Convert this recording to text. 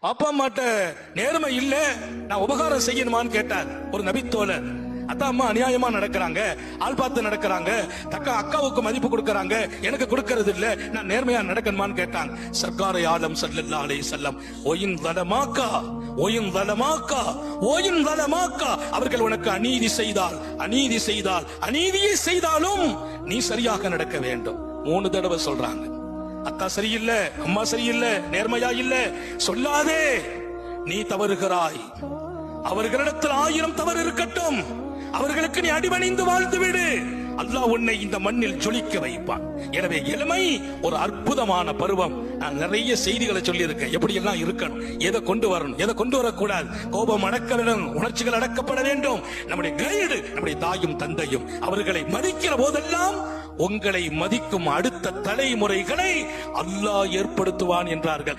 அப்பா அம்மாட்ட நேர்மை இல்ல, நான் உபகாரம் செய்யணுமான்னு கேட்டார் ஒரு நபித்தோழர். அத்தா அம்மா அநியாயமா நடக்கிறாங்க, ஆள் பார்த்து நடக்கிறாங்க, அக்காவுக்கு மதிப்பு கொடுக்கறாங்க, எனக்கு கொடுக்கறது இல்ல, நான் நேர்மையா நடக்கணுமான்னு கேட்டாங்க. சர்க்காரை ஆலம் ஸல்லல்லாஹு அலைஹி வஸல்லம் ஒயின் வலமாக்கா ஒயின் வலமாக்கா ஒயின் வலமாக்கா, அவர்கள் உனக்கு அநீதி செய்தால் அநீதியை செய்தாலும் நீ சரியாக நடக்க வேண்டும். 3 தடவை சொல்றாங்க. அத்தா சரியில்லை, அம்மா சரியில்லை, நேர்மையா இல்ல சொல்லாதே, நீ தவறுகிறாய். அவர்களிடத்தில் 1000 தவறு இருக்கட்டும், அவர்களுக்கு நீ அடிபணிந்து வாழ்ந்து விடு, அல்லாஹ் உன்னை இந்த மண்ணில் ஜொலிக்க வைப்பான். எனவே இளமை ஒரு அற்புதமான பருவம். நான் நிறைய செய்திகளை சொல்லி இருக்கேன், எப்படி எல்லாம் இருக்கணும், எதை கொண்டு வரணும், எதை கொண்டு வரக்கூடாது. கோபம் அடக்க வேண்டும், உணர்ச்சிகள் அடக்கப்பட வேண்டும். நம்முடைய கைடு நம்முடைய தாயும் தந்தையும், அவர்களை மதிக்கிற போதெல்லாம் உங்களை மதிக்கும் அடுத்த தலைமுறைகளை அல்லாஹ் ஏற்படுத்துவான் என்றார்கள்.